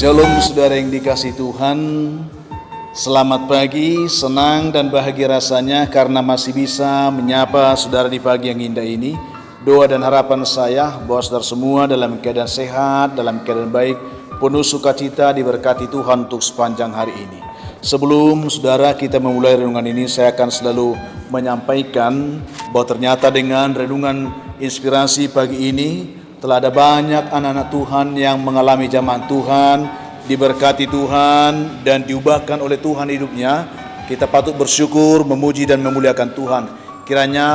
Shalom saudara yang dikasihi Tuhan. Selamat pagi, senang dan bahagia rasanya karena masih bisa menyapa saudara di pagi yang indah ini. Doa dan harapan saya bahwa saudara semua dalam keadaan sehat, dalam keadaan baik, penuh sukacita, diberkati Tuhan untuk sepanjang hari ini. Sebelum saudara kita memulai renungan ini, saya akan selalu menyampaikan bahwa ternyata dengan renungan inspirasi pagi ini telah ada banyak anak-anak Tuhan yang mengalami zaman Tuhan, diberkati Tuhan dan diubahkan oleh Tuhan hidupnya. Kita patut bersyukur, memuji dan memuliakan Tuhan. Kiranya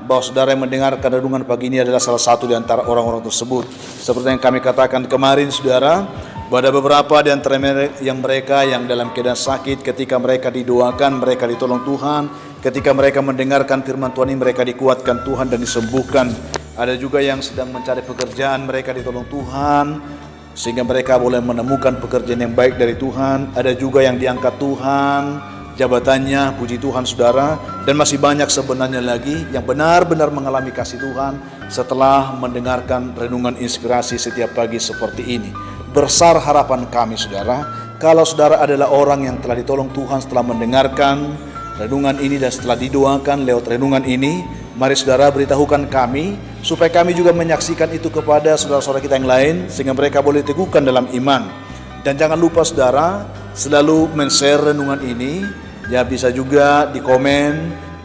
bahwa saudara yang mendengarkan renungan pagi ini adalah salah satu di antara orang-orang tersebut. Seperti yang kami katakan kemarin saudara, bahwa ada beberapa di antara mereka yang dalam keadaan sakit, ketika mereka didoakan, mereka ditolong Tuhan. Ketika mereka mendengarkan firman Tuhan ini, mereka dikuatkan Tuhan dan disembuhkan. Ada juga yang sedang mencari pekerjaan, mereka ditolong Tuhan sehingga mereka boleh menemukan pekerjaan yang baik dari Tuhan. Ada juga yang diangkat Tuhan jabatannya, puji Tuhan saudara. Dan masih banyak sebenarnya lagi yang benar-benar mengalami kasih Tuhan setelah mendengarkan renungan inspirasi setiap pagi seperti ini. Besar harapan kami saudara, kalau saudara adalah orang yang telah ditolong Tuhan setelah mendengarkan renungan ini dan setelah didoakan lewat renungan ini, mari saudara beritahukan kami supaya kami juga menyaksikan itu kepada saudara-saudara kita yang lain sehingga mereka boleh teguhkan dalam iman. Dan jangan lupa saudara selalu men-share renungan ini, ya bisa juga di komen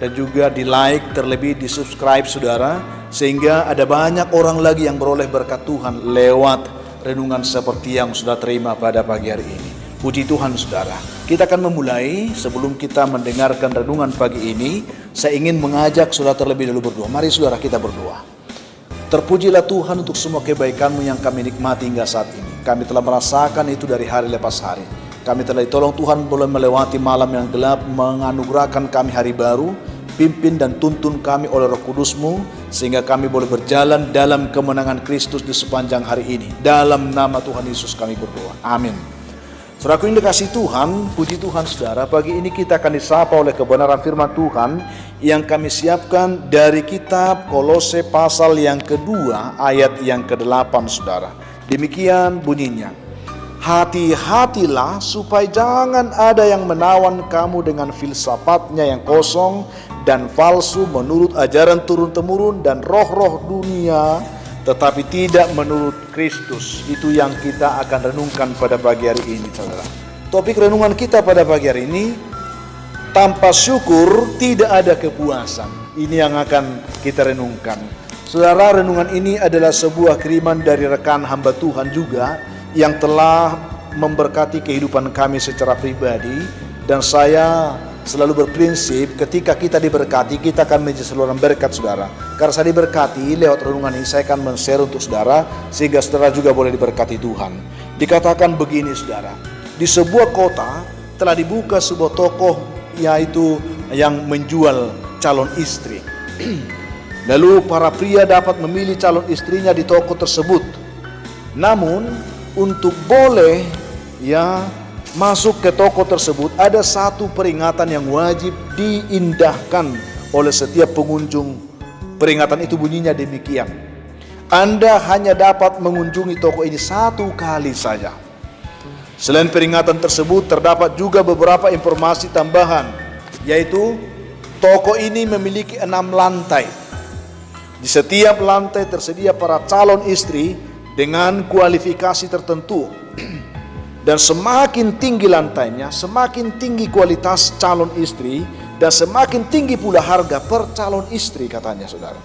dan juga di like, terlebih di subscribe saudara, sehingga ada banyak orang lagi yang beroleh berkat Tuhan lewat renungan seperti yang sudah terima pada pagi hari ini. Puji Tuhan saudara. Kita akan memulai. Sebelum kita mendengarkan renungan pagi ini, saya ingin mengajak saudara terlebih dahulu berdoa. Mari saudara kita berdoa. Terpujilah Tuhan untuk semua kebaikan-Mu yang kami nikmati hingga saat ini. Kami telah merasakan itu dari hari lepas hari. Kami telah ditolong Tuhan boleh melewati malam yang gelap, menganugerahkan kami hari baru. Pimpin dan tuntun kami oleh Roh Kudus-Mu sehingga kami boleh berjalan dalam kemenangan Kristus di sepanjang hari ini. Dalam nama Tuhan Yesus kami berdoa. Amin. Saudaraku yang dikasihi Tuhan, puji Tuhan saudara, pagi ini kita akan disapa oleh kebenaran firman Tuhan yang kami siapkan dari kitab Kolose pasal yang kedua ayat yang ke-8 saudara. Demikian bunyinya. Hati-hatilah supaya jangan ada yang menawan kamu dengan filsafatnya yang kosong dan palsu menurut ajaran turun-temurun dan roh-roh dunia, tetapi tidak menurut Kristus. Itu yang kita akan renungkan pada pagi hari ini saudara. Topik renungan kita pada pagi hari ini, tanpa syukur tidak ada kepuasan. Ini yang akan kita renungkan. Saudara, renungan ini adalah sebuah kiriman dari rekan hamba Tuhan juga yang telah memberkati kehidupan kami secara pribadi. Dan saya selalu berprinsip ketika kita diberkati, kita akan menjadi saluran berkat saudara. Karena saya diberkati lewat renungan ini, saya akan men-share untuk saudara sehingga saudara juga boleh diberkati Tuhan. Dikatakan begini saudara, di sebuah kota telah dibuka sebuah toko yaitu yang menjual calon istri. Lalu para pria dapat memilih calon istrinya di toko tersebut. Namun untuk boleh masuk ke toko tersebut, ada satu peringatan yang wajib diindahkan oleh setiap pengunjung. Peringatan itu bunyinya demikian: Anda hanya dapat mengunjungi toko ini satu kali saja. Selain peringatan tersebut, terdapat juga beberapa informasi tambahan, yaitu toko ini memiliki 6 lantai. Di setiap lantai tersedia para calon istri dengan kualifikasi tertentu. Dan semakin tinggi lantainya, semakin tinggi kualitas calon istri, dan semakin tinggi pula harga per calon istri katanya saudara.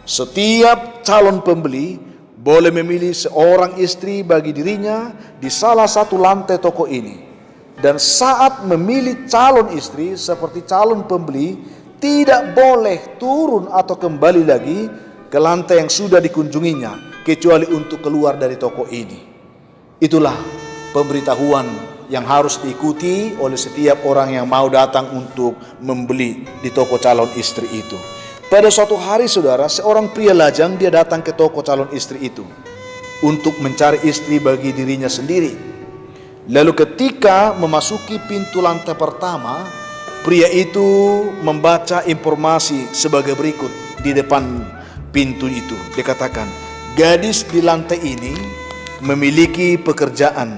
Setiap calon pembeli boleh memilih seorang istri bagi dirinya di salah satu lantai toko ini. Dan saat memilih calon istri seperti calon pembeli, tidak boleh turun atau kembali lagi ke lantai yang sudah dikunjunginya, kecuali untuk keluar dari toko ini. Itulah pemberitahuan yang harus diikuti oleh setiap orang yang mau datang untuk membeli di toko calon istri itu. Pada suatu hari saudara, seorang pria lajang dia datang ke toko calon istri itu untuk mencari istri bagi dirinya sendiri. Lalu ketika memasuki pintu lantai pertama, pria itu membaca informasi sebagai berikut di depan pintu itu. Dikatakan, gadis di lantai ini memiliki pekerjaan,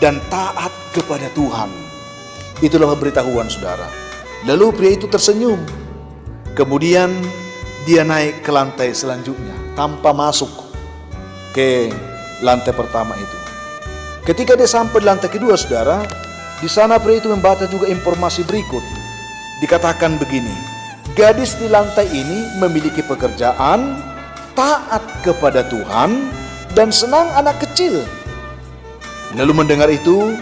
dan taat kepada Tuhan. Itulah pemberitahuan saudara. Lalu pria itu tersenyum. Kemudian dia naik ke lantai selanjutnya tanpa masuk ke lantai pertama itu. Ketika dia sampai di lantai kedua saudara, di sana pria itu membaca juga informasi berikut. Dikatakan begini, gadis di lantai ini memiliki pekerjaan, taat kepada Tuhan, dan senang anak kecil. Lalu mendengar itu,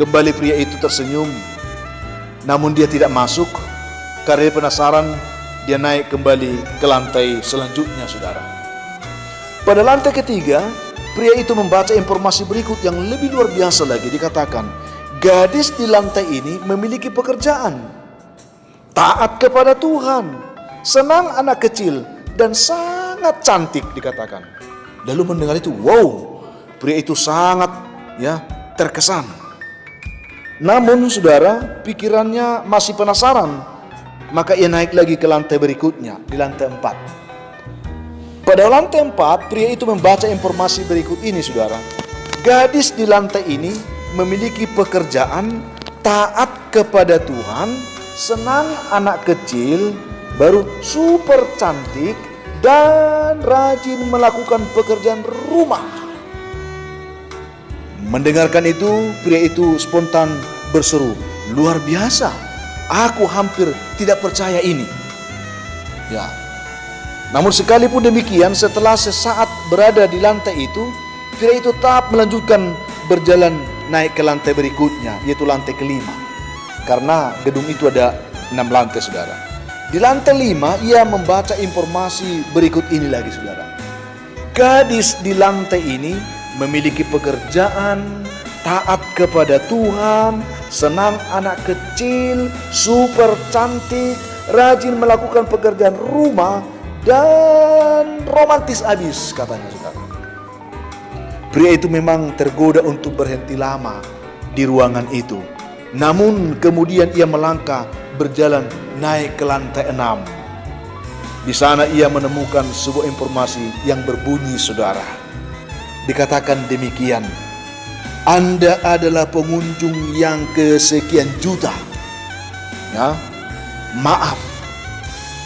kembali pria itu tersenyum. Namun dia tidak masuk, karena dia penasaran. Dia naik kembali ke lantai selanjutnya saudara. Pada lantai ketiga, pria itu membaca informasi berikut yang lebih luar biasa lagi. Dikatakan, gadis di lantai ini memiliki pekerjaan, taat kepada Tuhan, senang anak kecil, dan sangat cantik dikatakan. Lalu mendengar itu, wow, pria itu sangat terkesan. Namun saudara, pikirannya masih penasaran. Maka ia naik lagi ke lantai berikutnya, di lantai 4. Pada lantai 4, pria itu membaca informasi berikut ini saudara. Gadis di lantai ini memiliki pekerjaan, taat kepada Tuhan, senang anak kecil, baru super cantik, dan rajin melakukan pekerjaan rumah. Mendengarkan itu, pria itu spontan berseru, luar biasa, aku hampir tidak percaya ini. Ya. Namun sekalipun demikian, setelah sesaat berada di lantai itu, pria itu tetap melanjutkan berjalan naik ke lantai berikutnya, yaitu lantai kelima. Karena gedung itu ada 6 lantai saudara. Di lantai 5 ia membaca informasi berikut ini lagi saudara. Gadis di lantai ini memiliki pekerjaan, taat kepada Tuhan, senang anak kecil, super cantik, rajin melakukan pekerjaan rumah, dan romantis abis katanya saudara. Pria itu memang tergoda untuk berhenti lama di ruangan itu. Namun kemudian ia melangkah berjalan naik ke lantai 6. Di sana ia menemukan sebuah informasi yang berbunyi saudara. Dikatakan demikian, Anda adalah pengunjung yang kesekian juta. Ya, maaf,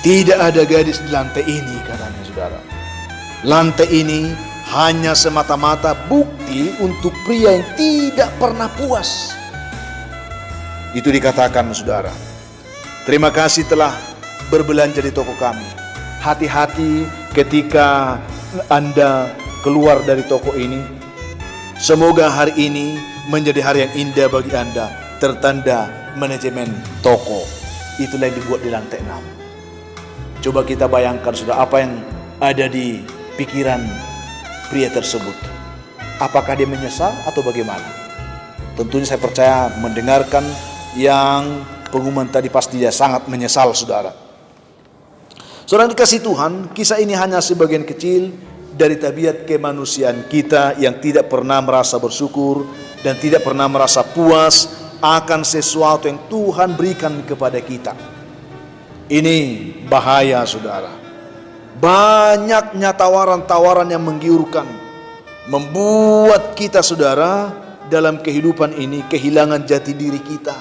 tidak ada gadis di lantai ini katanya saudara. Lantai ini hanya semata-mata bukti untuk pria yang tidak pernah puas. Itu dikatakan saudara. Terima kasih telah berbelanja di toko kami. Hati-hati ketika Anda keluar dari toko ini. Semoga hari ini menjadi hari yang indah bagi Anda. Tertanda manajemen toko. Itulah yang dibuat di lantai 6. Coba kita bayangkan sudah apa yang ada di pikiran pria tersebut. Apakah dia menyesal atau bagaimana? Tentunya saya percaya mendengarkan yang pengumuman tadi pasti dia sangat menyesal saudara. Saudara dikasih Tuhan, kisah ini hanya sebagian kecil dari tabiat kemanusiaan kita yang tidak pernah merasa bersyukur dan tidak pernah merasa puas akan sesuatu yang Tuhan berikan kepada kita. Ini bahaya saudara. Banyaknya tawaran-tawaran yang menggiurkan membuat kita saudara dalam kehidupan ini kehilangan jati diri kita,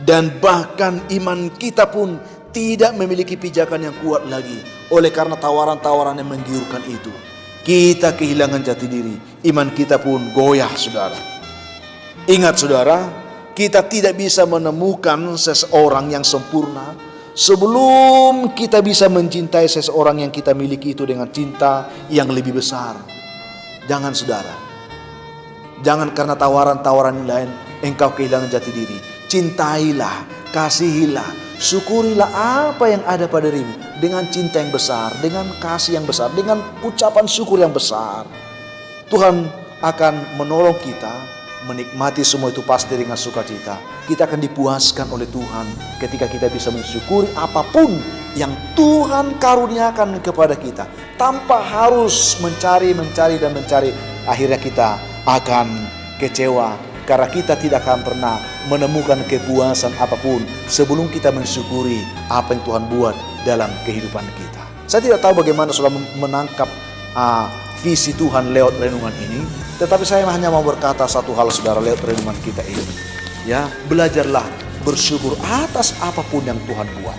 dan bahkan iman kita pun tidak memiliki pijakan yang kuat lagi oleh karena tawaran-tawaran yang menggiurkan itu. Kita kehilangan jati diri, iman kita pun goyah saudara. Ingat saudara, kita tidak bisa menemukan seseorang yang sempurna sebelum kita bisa mencintai seseorang yang kita miliki itu dengan cinta yang lebih besar. Jangan saudara, jangan karena tawaran-tawaran yang lain engkau kehilangan jati diri. Cintailah, kasihilah, syukurilah apa yang ada pada dirimu dengan cinta yang besar, dengan kasih yang besar, dengan ucapan syukur yang besar. Tuhan akan menolong kita menikmati semua itu pasti dengan sukacita. Kita akan dipuaskan oleh Tuhan ketika kita bisa mensyukuri apapun yang Tuhan karuniakan kepada kita, tanpa harus mencari. Akhirnya kita akan kecewa karena kita tidak akan pernah menemukan kepuasan apapun sebelum kita mensyukuri apa yang Tuhan buat dalam kehidupan kita. Saya tidak tahu bagaimana saudara menangkap visi Tuhan lewat renungan ini, Tetapi saya hanya mau berkata satu hal saudara lewat renungan kita ini. Ya, belajarlah bersyukur atas apapun yang Tuhan buat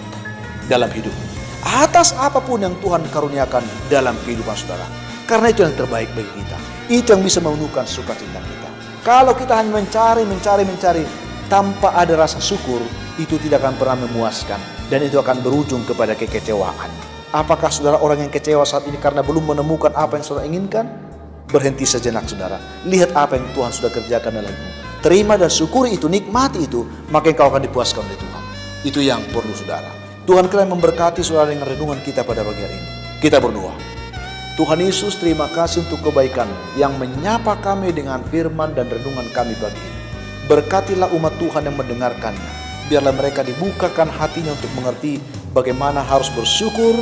dalam hidup. Atas apapun yang Tuhan karuniakan dalam kehidupan saudara. Karena itu yang terbaik bagi kita. Itu yang bisa memenuhkan sukacita kita. Kalau kita hanya mencari tanpa ada rasa syukur, itu tidak akan pernah memuaskan. Dan itu akan berujung kepada kekecewaan. Apakah saudara orang yang kecewa saat ini karena belum menemukan apa yang saudara inginkan? Berhenti sejenak saudara. Lihat apa yang Tuhan sudah kerjakan dalammu. Terima dan syukuri itu, nikmati itu, maka engkau akan dipuaskan oleh Tuhan. Itu yang perlu saudara. Tuhan kiranya memberkati saudara dengan renungan kita pada pagi hari ini. Kita berdoa. Tuhan Yesus, terima kasih untuk kebaikan yang menyapa kami dengan firman dan renungan kami pagi ini. Berkatilah umat Tuhan yang mendengarkannya. Biarlah mereka dibukakan hatinya untuk mengerti bagaimana harus bersyukur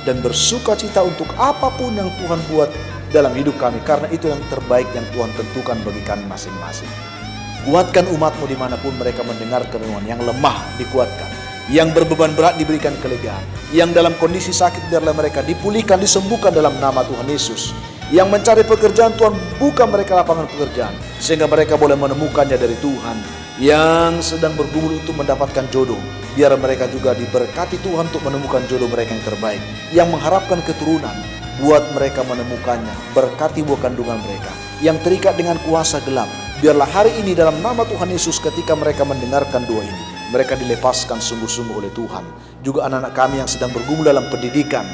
dan bersukacita untuk apapun yang Tuhan buat dalam hidup kami. Karena itu yang terbaik yang Tuhan tentukan bagi kami masing-masing. Kuatkan umatmu dimanapun mereka mendengar renungan. Yang lemah dikuatkan, yang berbeban berat diberikan kelegaan, yang dalam kondisi sakit biarlah mereka dipulihkan, disembuhkan dalam nama Tuhan Yesus. Yang mencari pekerjaan, Tuhan buka mereka lapangan pekerjaan sehingga mereka boleh menemukannya dari Tuhan. Yang sedang bergumul untuk mendapatkan jodoh, biar mereka juga diberkati Tuhan untuk menemukan jodoh mereka yang terbaik. Yang mengharapkan keturunan, buat mereka menemukannya, berkati buah kandungan mereka. Yang terikat dengan kuasa gelap, biarlah hari ini dalam nama Tuhan Yesus ketika mereka mendengarkan doa ini, mereka dilepaskan sungguh-sungguh oleh Tuhan. Juga anak-anak kami yang sedang bergumul dalam pendidikan,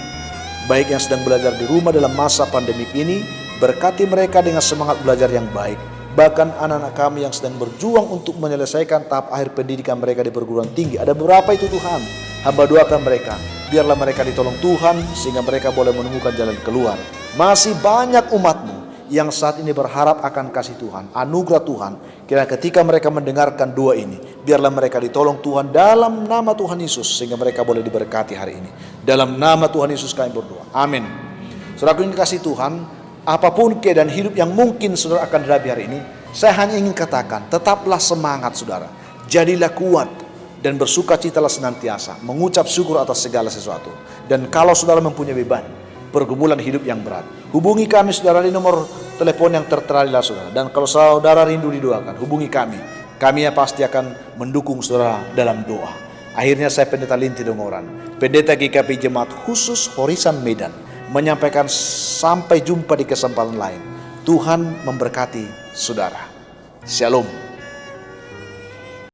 baik yang sedang belajar di rumah dalam masa pandemik ini, berkati mereka dengan semangat belajar yang baik. Bahkan anak-anak kami yang sedang berjuang untuk menyelesaikan tahap akhir pendidikan mereka di perguruan tinggi. Ada beberapa itu Tuhan, hamba doakan mereka. Biarlah mereka ditolong Tuhan sehingga mereka boleh menemukan jalan keluar. Masih banyak umatmu yang saat ini berharap akan kasih Tuhan, anugerah Tuhan. Kira ketika mereka mendengarkan doa ini, biarlah mereka ditolong Tuhan dalam nama Tuhan Yesus sehingga mereka boleh diberkati hari ini. Dalam nama Tuhan Yesus kami berdoa. Amin. Saudaraku yang dikasihi Tuhan, apapun keadaan hidup yang mungkin saudara akan hadapi hari ini, saya hanya ingin katakan, tetaplah semangat saudara. Jadilah kuat dan bersukacitalah senantiasa, mengucap syukur atas segala sesuatu. Dan kalau saudara mempunyai beban, pergumulan hidup yang berat, hubungi kami saudara di nomor telepon yang tertera di layar saudara. Dan kalau saudara rindu didoakan, hubungi kami. Kami yang pasti akan mendukung saudara dalam doa. Akhirnya saya Pendeta Linti Dongoran, Pendeta GKP Jemaat Khusus Horisan Medan, menyampaikan sampai jumpa di kesempatan lain. Tuhan memberkati saudara. Shalom.